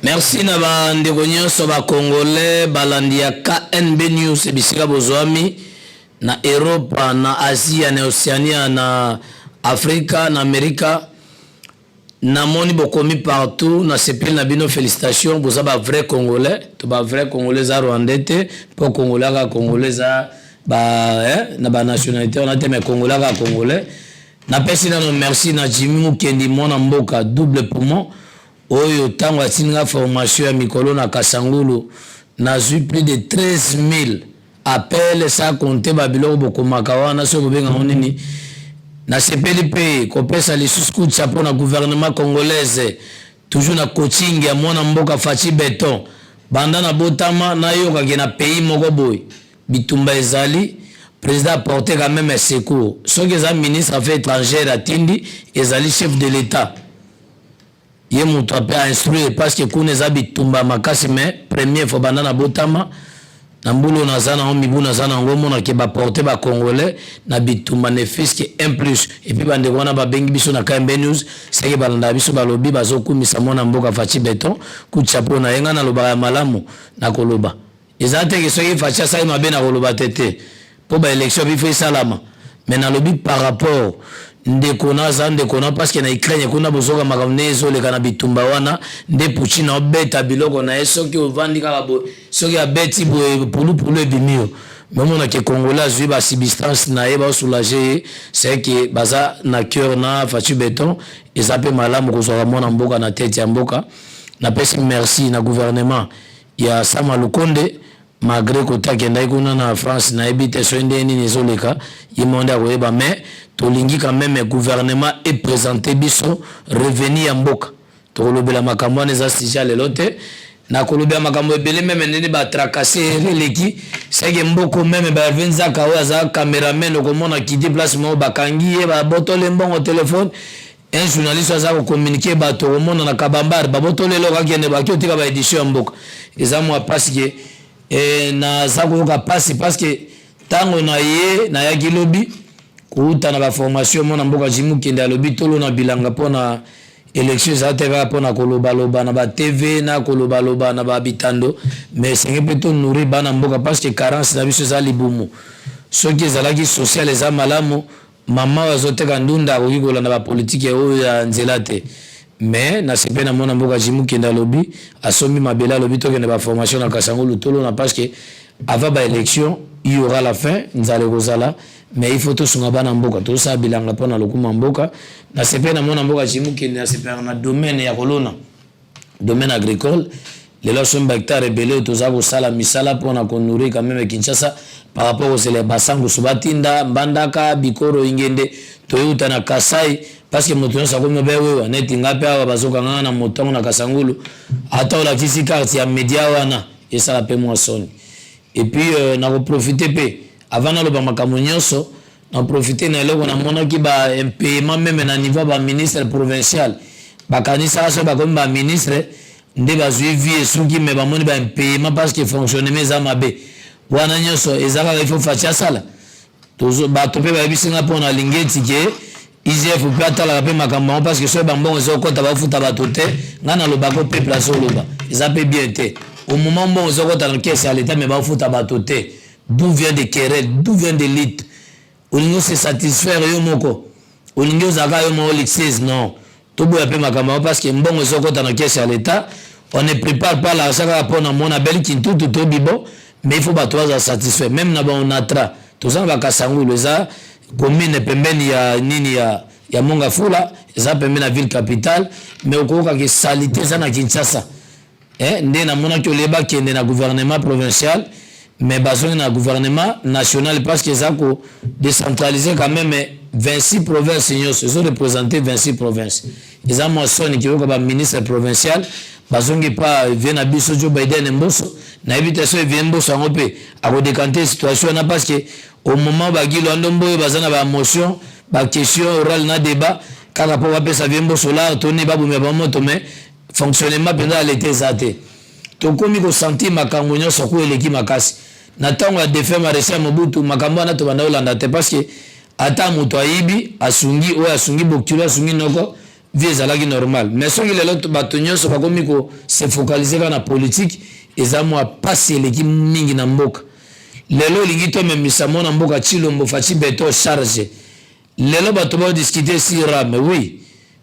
Merci na ba ndeko nyonso ba Congolais balandia KNB News bisika bozwami na Europe na Asie na Oceania na Afrika na Amerika na moni bokomi partout na sepel na bino félicitations boza ba vrai Congolais to ba vrai Congolais za Rwandais po Congolais ka Congolais za ba na ba nationalité on a été mais Congolais ka Congolais na pesi na no merci na Jimmy Mukendi mona mboka double poumon. Oyo tango atinga formation ya mikolo na Kasangulu nazui plus de 13 000 appels ça compter babilo bokomaka wana so bobenga nini na CPLP kopesa lisusu kucha pona gouvernement congolaise toujours na coaching ya mwana mboka Fachi Beton banda na botama na yoka ke na pays moko boy bitumba ezali président porté quand même secours so que za ministre affaires étrangères atindi ezali chef de l'état. Ye mutu ape a instruire parce que kune za bitumba makasi mais premier fois bandana botama na mbulu na zana omibu na zana ngomo na ke ba porter ba congolais na bitumba ne fiske 1+ et puis bande kona ba bengi biso na KMB News c'est que balanda biso balobi bazokumisa mona mboka Fachi Beton ku chapeau na yenga na loba ya malamu na koloba ezate ke soki Fachi sa mabe na koloba tete po ba élection bi fait salama mais na lobi par rapport ndekona za ndekona parce que na Ukraine kuna bozoka makamnezo le kana bitumba wana nde Putin obeta biloko na soki ovandika kabo soki abeti pulu ebimio même on a que Congolais zui ba substance na eba soulager c'est que baza na cœur na Fachi Beton et ça peut malamu kozoka mona mboka na tête ya mboka na pesi merci na gouvernement ya Sama Lukonde malgré kota kenda ikuna na France na ebite so ndeni nizoleka yimonda koyeba mais tolingi quand même le gouvernement est présenté biso revenu ya mboka to lobela makambo na za sija lelote na kolobela makambo ebele même ndeni ba tracasser releki c'est que mboko même ba venza kawa za cameraman okomona ki déplacement bakangi ba botole mbongo téléphone un journaliste za ko communiquer ba to komona na kabambar ba botole loka kende ba ki otika ba édition ya mboka eza moi parce que na za ko ka passe parce que tango na ye na ya gilobi kuuta na ba formation mona mboka Jimu kende alobi tolo na bilanga pona élection za teka pona koloba loba na ba TV na koloba loba na ba bitando mais c'est plutôt nourrir bana mboka parce que carence na biso za libumu soki ezalaki social eza malamu mama wazoteka ndunda kokikola na ba politique ya nzela te mais na sepe na mona mboka Jimu kende alobi asomi mabela alobi to kende ba formation na Kasangulu tolo na parce que avant ba élection il y aura la fin nzale kozala mais il faut tout sunga bana mboka to sa bilanga pona lokuma mboka na sepe na mona mboka Jimu kende na sepe na domaine ya kolona domaine agricole les lois hectares rebelle to za ko sala misala pona ko nourrir quand même Kinshasa par rapport aux les basangu subatinda mbandaka bikoro ingende to yuta na Kasai parce que moto sa ko mbe wewe neti ngapi aba bazoka ngana na motongo na Kasangulu ata la physique ya media wana et ça la paie moi son et puis na ko profiter pe avant na lo ba makambo nyonso na profiter na eloko na mona ki ba paiement même na niveau ba ministre provincial ba kanisa so ba comme ba ministre nde ba suivi esuki me ba moni ba paiement parce que fonctionnement za mabe wana nyonso ezaka il faut Fachi sala tozo ba topé ba bisinga pona lingeti ke IGF peut atala pe makambo parce que so ba mbongo zo kota ba futa ba tote ngana lo ba ko pe place loba ezape bien te au moment où on se retrouve dans le caisse à l'état mais ba futa ba tote d'où vient des querelles, d'où vient des litres. Olingo se satisfaire yo moko. Olingo zaka yo mo lixes non. Tobo ya pe makambo parce que mbongo zoko dans la caisse à l'état, on ne prépare pas la saka pour na mona belle kintu to bibo, mais il faut ba toi satisfaire même na ba on atra. To ça ba Kasangulu za commune pembeni ya nini ya Monga Fula, za pembeni na ville capitale, mais okoka ke salité za na Kinshasa. Nde na mona ko leba kende na gouvernement provincial. Mais besoin d'un gouvernement national parce que ça ko décentraliser quand même 26 provinces ils sont représentés 26 provinces ils ont mentionné qui est ministre provincial besoin pas vient à biso Joe Biden mboso na invitation vient mboso ngopé à décanter situation na parce que au moment ba gilo ndombo bazana ba motion ba question orale na débat kaka po ba pesa vient mboso là tourner ba bumé ba moto mais fonctionnement pendant l'été zaté to komi ko sentir makambo nyonso ko eleki makasi na tango ya défait maréchal Mobutu makambo na to banda olanda te parce que ata muto aibi asungi o asungi bokilo asungi noko vie ezalaki normal mais soki lelo bato nyonso bakomi se focaliser kaka na politique eza mwa pasi eleki mingi na mboka lelo elingi tomemisa mwana mboka Tshilombo Faci Beto charge lelo bato badiscute si rame oui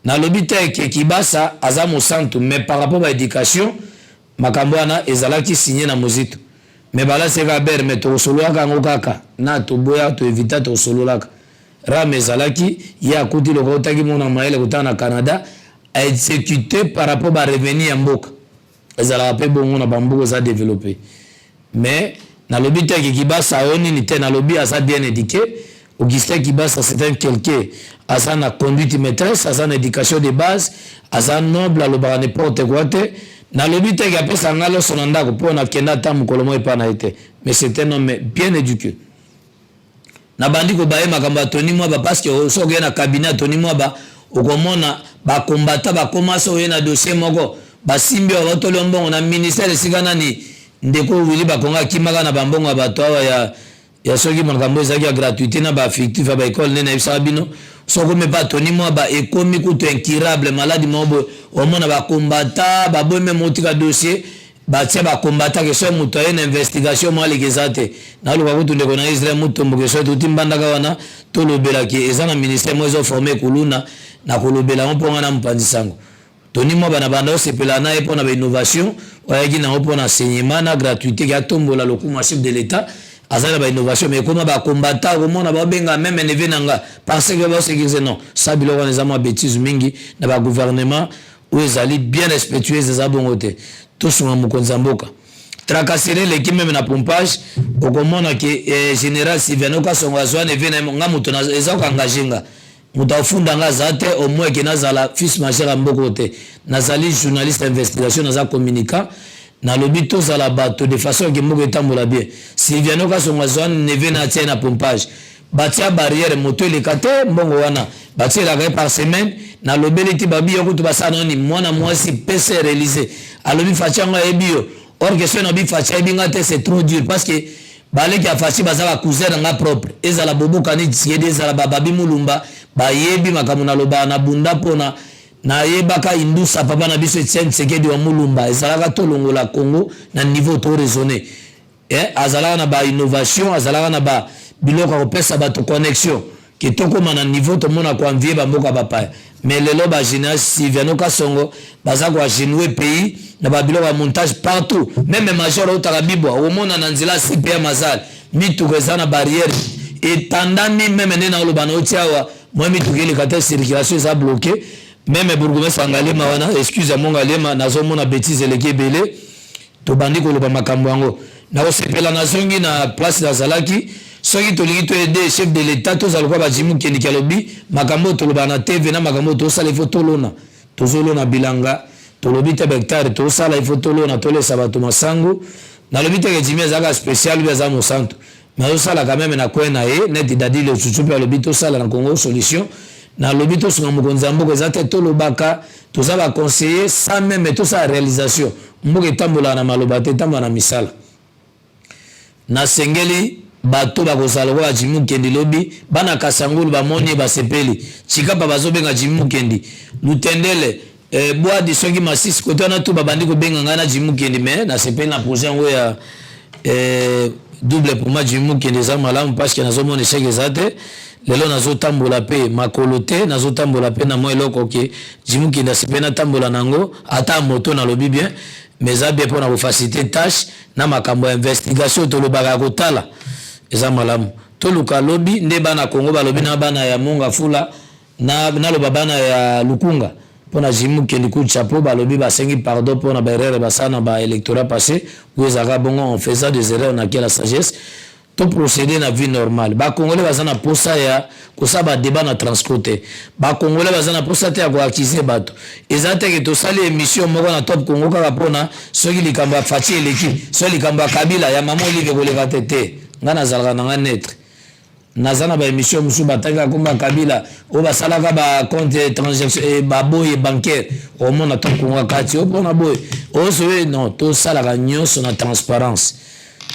nalobi te ke Kibasa aza mosantu mais par rapport à éducation makambo wana ezalaki signé na mozito mais bala seka ber mais tosololaka yango kaka na toboya toevita tosololaka rame ezalaki ye akuti loko otaki mona mayele kotana na Canada a exécuté par rapport à revenu ya mboka ezalaka pe bongo na bamboka za développé mais nalobi te ke Kibasa oni ni te nalobi asa bien éduqué Augustin Kibasa c'est un quelqu'un asa na conduite maîtresse asa na éducation de base asa noble alobaka n'importe quoi te nalobi te ke apesa nga loso na ndako mpo na kenda ata mokolo mo epa na ye te mais c'est un homme bien éduqué na bandi kobaye makambo ya Tony Mwaba parce que soki na cabinet ya Tony Mwaba okomona bakombata bakoma soki na dossier moko basimbi batoli mbongo na ministère esika nani ndeko Willy Bakonga akimaka na bambongo ya bato awa ya soki makambo ezalaki ya gratuité na bafictif ya baekole nde nayebisaka bino soko mepa Tony Mwaba ekomi kutu incurable maladi moko omona bakombata baboyi meme otika dossier batia bakombata ke so moto aye na investigation mo aleki eza te naluka kutu ndeko na Israel mutombo ke so tuti mbandaka wana tolobelaki eza na ministère mo ezoforme kuluna na kolobela ngo mponga na mopanzi sango Tony Mwaba na banda osepela na ye mpo na bainnovation oyaki nango mpo na enseignement na gratuité ke atombola lokumu chef de l'état azala ba innovation mais comment ba combattre comment na ba benga même neve nanga parce que ba sécuriser non ça biloko les amants bêtises mingi na ba gouvernement où ezali bien respectueux des abongote tous sont mokonza mboka tracasserer l'équipe même na pompage au comment que général Sylvain Kasongo zo neve na nga muto na ezako engager mutafunda nga zate au moins que nazala fils majeur mbokote nazali journaliste investigation naza communicant na lobi tozala bato de façon que moko etambola bien Sylvain Kasongo zo neve na tia na pompage batia barrière moto elekate mbongo wana batia la par semaine na lobeli ti babi yokutu basana ni mwana mwasi PC réalisé alobi fachango ebio or que na bi facha ebinga te c'est trop dur parce que baleki ya fachi bazala cousin nga propre ezala boboka ni tiede ezala bababi mulumba bayebi makamu na loba na bunda pona na yebaka indusa papa na biso Etienne Tshisekedi wa mulumba ezalaka tolongola Congo na niveau to raisonné azalaka na ba innovation azalaka na ba biloko kopesa bato connexion ki tokoma na niveau to mona ko envier ba mboka bapaya mais lelo ba général Sylvain Kasongo baza ko agenouer pays na ba biloko ya montage partout même major au Tarabibwa au mona na nzela CPA Mazal mitu kozana barrière et tandami même ne na lobana otiawa moi mitu kele kata circulation za bloqué même bourgmestre Ngalema wana excuse mon Ngalema nazo mona bêtise eleki belé to bandi ko loba makambo yango na osepela na zongi na place da Zalaki soki tolingi to aider chef de l'état to zalwa ba jimu kendi kalobi makambo to loba na TV na makambo to sala ifo tolona to zolona bilanga to lobi te hectare to sala ifo tolona to le sabato masango na lobi te jimi zaka spécial bi za mosanto mais to sala quand même na kwena net dadi le chuchu pe lobi to sala na Congo solution na lobi to sunga mokonza mboko zate to lobaka to za ba conseiller sans même to sa réalisation mboka tambola na maloba te tambola na misala na sengeli bato bakozala kwa Jimu Kendi lobi bana kasangulu bamoni basepeli chikapa bazobenga Jimu Kendi lutendele bois de songi masis koto na to babandi ko benga ngana Jimu Kendi mais na sepeli na projet ngo ya double pour moi Jimu Kendi za malamu parce que nazomona échec ezate lelo nazotambola pe makolote nazotambola pe na moi eloko ke Jimu Kendi sepeli na tambola nango ata moto na lobi bien mais ça bien pour na faciliter tâche na makambo investigation to lobaka kotala eza malamu to luka lobi nde bana Congo balobi na bana ya Monga Fula na loba bana ya Lukunga pona Jimu Kendi ku chapeau balobi basengi pardon pona ba erreur basana ba électorat passé où ezaka bongo en faisant des erreurs na la sagesse to procéder na vie normale ba congolais bazana posa ya kosaba débat na transcoté ba congolais bazana posa te ya ko accuser bato ezate ke to sali émission moko na Top Congo kaka pona soki likamba Faci eleki soki likamba Kabila ya mamo live ko leka tete ngana zalaka na net nazana ba émission musu batanga komba Kabila o basalaka ba compte transaction ba boye bancaire au mona Top Congo kati o pona boye o sowe non to salaka nyonso na transparence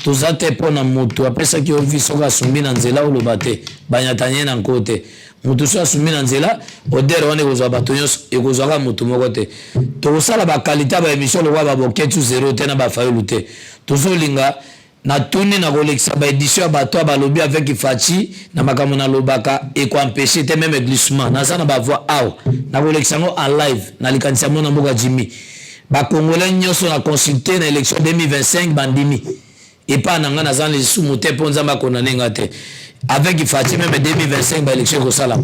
tozate pona mutu apesa ki oviso ka sumbi na nzela ou lobate banyatanye na nkote mutu so asumbi na nzela odere wane kozwa bato nyonso ekozwaka mutu moko te tokosala bakalite ba émission lokwa baboketu zero te na bafayolu te tozolinga na tuni na kolekisa ba édition ya bato balobi avec Fachi na makambo na lobaka ekoempêcher te même glissement na sana ba voix awa na kolekisa ngo en live na likanisa mona mboka Jimmy ba congolais nyonso na consulter na élection 2025 bandimi et pas nanga na zan les sous-moté pour nzamba konanenga te avec Fachi même 2025 ba élection ko sala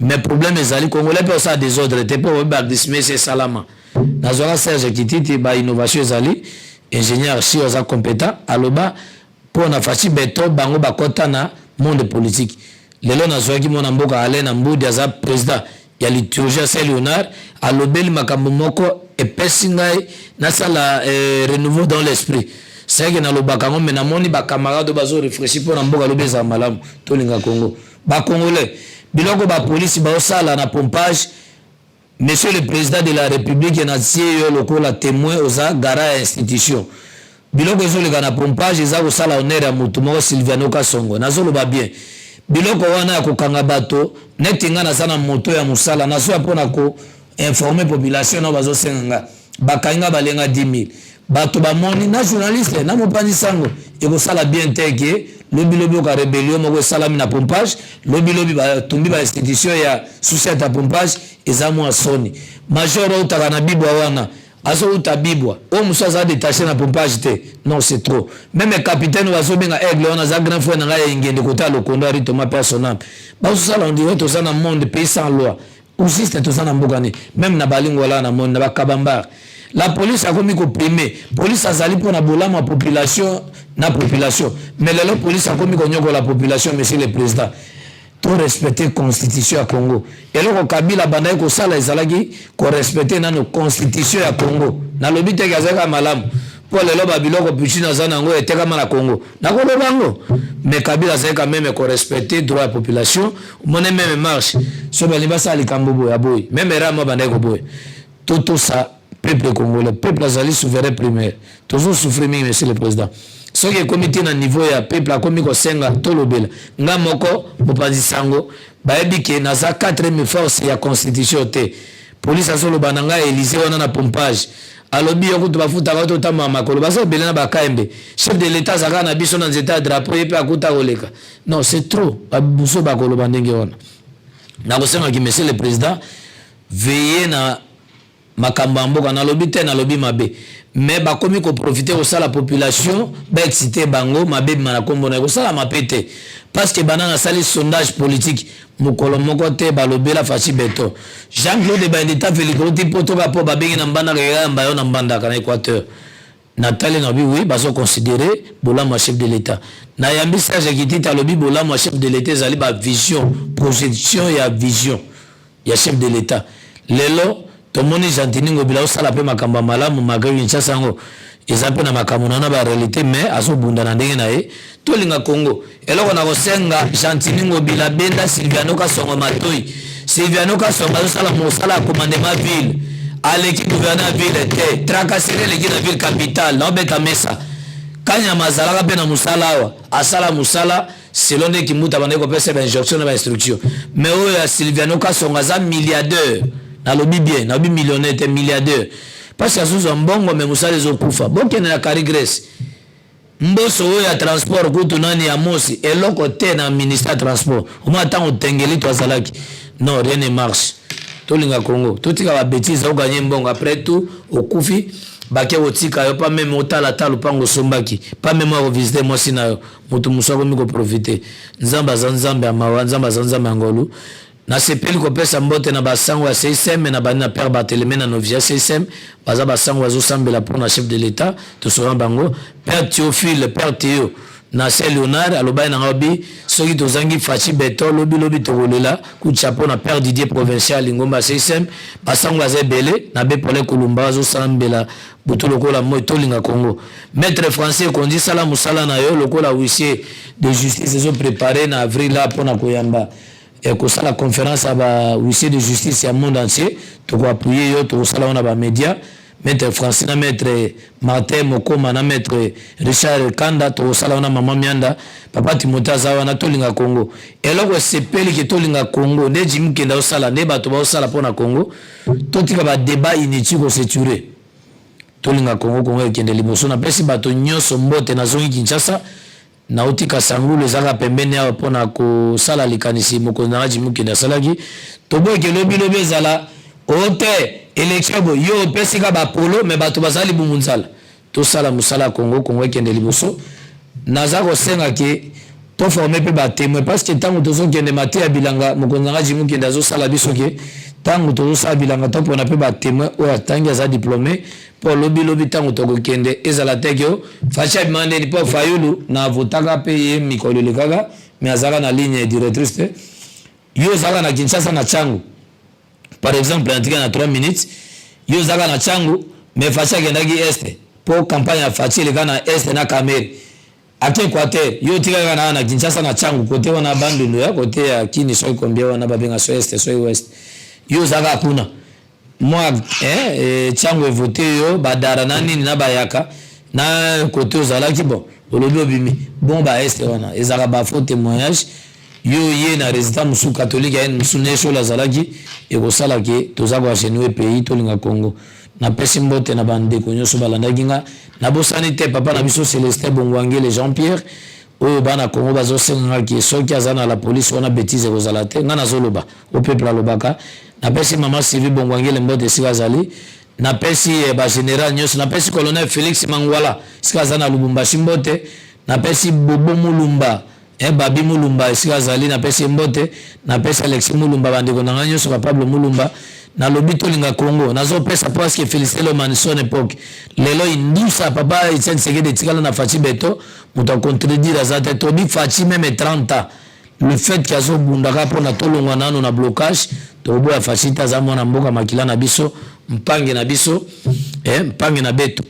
mais problème ezali congolais pe ça désordre te pour ba glissement c'est salama na zona Serge Kititi ba innovation ezali ingénieur si oza compétent aloba pour na Fachi beto bango bakota na monde politique lelo na zoaki mona mboka Alain Mbudi aza président ya liturgie Saint Léonard alobeli makambo moko epesi ngai na sala renouveau dans l'esprit c'est que na lobaka ngo mena moni ba camarade bazo réfléchir pour na mboka lobeza malamu to linga Congo ba congolais biloko ba police ba osala na pompage. Monsieur le président de la République na tie lokola témoin oza gara institution biloko ezoleka na pompage eza kosala honneur ya mutu moko Sylviano Kasongo nazoloba bien biloko wana ya kokanga bato neti nga naza na moto ya musala nazoya mpona ko informer population na bazosenga bakanga balenga 10 000 bato bamoni na journaliste na mopanzi sango ekosala bien te ke lobi oka rébellion moko esalami na pompage lobi batumbi ba institution ya société ya pompage eza mwa soni major otaka na bibwa wana azo uta bibwa o muso aza détaché na pompage te non c'est trop même capitaine wazo benga aigle wana za grand frère na ngai ngende kota lokondo ari Thomas personnel bazosala on dirait toza na monde pays sans loi ou juste toza na mbokani même na balingo la na monde na bakabambar la police a commis comprimé police azali pour na bolama population na population mais la police a commis konyoko la population monsieur le président pour respecter la constitution ya Congo et le Kabila bandaye ko sala ezalaki ko respecter na constitution ya Congo na lobite kazaka malamu pour le loba biloko puchina zana ngo eteka na Congo na ko lobango mais Kabila c'est quand même ko respecter droit la population mon même marche so baliba sala likambo ya boy même rama bandaye ko boy tout ça peuple congolais peuple azali souverain primaire toujours souffrir monsieur le président ce qui est comité na niveau ya peuple a komi ko senga tolobela nga moko bopanzi sango baebi ke na za 4e force ya constitution te police azolo bananga Élysée wana na pompage alobi yo kutu bafuta ka to tama makolo baso belena ba KMB chef de l'état zaka na biso na nzeta drapeau yepe akuta koleka non c'est trop abuso bakolo bandenge wana na ko senga ki monsieur le président veiller na makambo mboka na lobi te na lobi mabe mais ba komi ko profiter au la population ba exciter bango mabe na kombo na ko sala mapete parce que banana sali sondage politique mukolo moko te ba lobela Fachi beto Jean-Claude Bandita Velikoti poto ba po ba bengi na mbanda ka mbayo na mbanda ka na Équateur Nathalie Nabi oui ba so considérer bolama chef de l'état na yambi Serge Kitita lobi bolama chef de l'état zali ba vision projection ya vision ya chef de l'état lelo tomoni Jantiningo bila osala pe makamba malamu magari nchasa ngo ezape na makambo na ba réalité mais azobunda na ndenge na ye tolinga Congo eloko na kosenga Jantiningo bila benda Sylviano Kasongo matoi Sylviano Kasongo azosala mosala commandement ville aleki gouverneur ville te tracasserie leki na ville capitale na beta mesa kanya mazalaka pe na musala wa asala musala selon de kimuta bande ko pesa ba injonction na ba instruction mais oya Sylviano Kasongo za milliardaire na lobi bien na lobi millionnaire te milliardaire parce que azuzo mbongo me musale zo kufa bokene na kari Grèce mboso ya transport kutu nani ya mosi eloko te na ministère transport oma tango tengeli to azalaki non rien ne marche tolinga Congo totika ba bêtise au gagner mbongo après tout okufi bake otika yo pas même otala talo pango sombaki pas même au visiter moi sina mutu musako miko profiter nzamba zanzambe amawa nzamba zanzambe ngolu na sepeli ko pesa mbote na basango ya CSM na bana père Barthélémy na novia CSM baza basango wazo sambela pour na chef de l'état to sera bango père Théophile père Théo na Saint Léonard aloba na ngobi soki to zangi Fachi beto lobi to kolela ku chapeau na père Didier provincial Lingomba CSM basango wazo belé na be pole Kolumba wazo sambela butu lokola mo tolinga Congo maître français kondi sala musala na yo lokola huissier de justice ils ont préparé na avril là pour na koyamba et que ça la conférence à huissier de justice à monde entier to ko appuyer yo to sala on a ba média maître Francine na maître Martin Mokoma na maître Richard Kanda to sala na mama Mianda papa Timothée azawa na tolinga Congo eloko sepeli ke tolinga Congo nde Jimmy Mukenda osala ne bato ba osala pona Congo totika ba débat inutile ko séturer tolinga Congo ekende liboso na pesi bato nyonso mbote na zongi Kinshasa na utika sangulu ezaka pembeni awa pona ko sala likanisi mokonzi na Jimmy Mukenda salaki tobo ke lobi ezala ote élection bo yo pesika ba polo me bato bazali bumunzala to sala musala Congo ekende liboso nazako senga ke to former pe ba témoin parce que tango tozo kende mate ya bilanga mokonzi na Jimmy Mukenda zo sala biso ke tango tozo sala bilanga to pona pe ba témoin o atangi za diplômé pour lobi tango to kende ezala tekyo facha demande ni po fayulu na votaka pe ye mikolo lekaga me azaka na ligne directrice yo zaka na Kinshasa na changu par exemple antika na 3 minutes yo zaka na changu me facha kendaki este pour campagne ya fachi le kana este na Kameri ake Equateur yo tika na Kinshasa na changu kote wana bandu ya kote ya kini soi kombia wana babenga so este so west yo zaka kuna moi changu voté yo badara nani na bayaka na kote ozalaki bon olobi obimi bon ba este wana ezaka ba faux témoignage yo ye na résident musu catholique ya musu nesho la zalaki e ko sala ke tozako achenou pays tolinga Congo na pesi mbote na bande ko nyoso balandaki nga na bosani te papa na biso Célestin Bongwangele Jean-Pierre oyo bana Congo bazosenga ki soki azana la police wana bêtise ko zala te nga nazoloba au peuple alobaka na pesi mama Sylvie Bongwangele mbote sika zali na pesi ba général nyoso na pesi colonel Félix Mangwala sika zana Lubumbashi mbote na pesi Bobo Mulumba Babi Mulumba esika zali na pesi mbote na pesi Alexis Mulumba bandeko na nganyo so Pablo Mulumba na lobito linga Congo nazo pesa parce que Félicité le Manson époque lelo indusa papa Etienne Sekede tikala na Fachi Beto muta contredire azate to bi Fachi même 30 ans le fait qu'il azo bundaka pona tolongwa nano na blocage to bo ya Fachi taza mwana mboka makila na biso mpange na biso mpange na Beto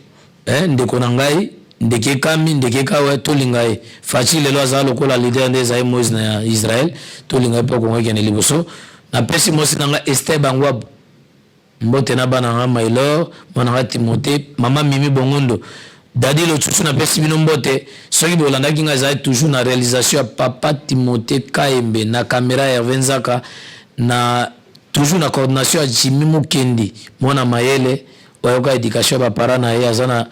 ndeko na ngai ndeke kami ndeke kawe tolingae Fachi lelo azala lokola leader ndeza Moïse na Israël tolingae pa Congo kene liboso na pesi mosi nanga Esther Bangwab mbote na bana nga Mailor mwana Timothée mama Mimi Bongondo dadi lo tsusu na pesi bino mbote soki bolanda kinga za toujours na réalisation papa Timothée Kaembe na caméra Hervé Nzaka na toujours na coordination ya Jimmy Mukendi mwana Mayele oyoka éducation ba parana ya azana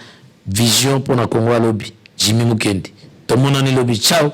vision pour na Congo lobi Jimmy Mukendi to mona ni lobi ciao.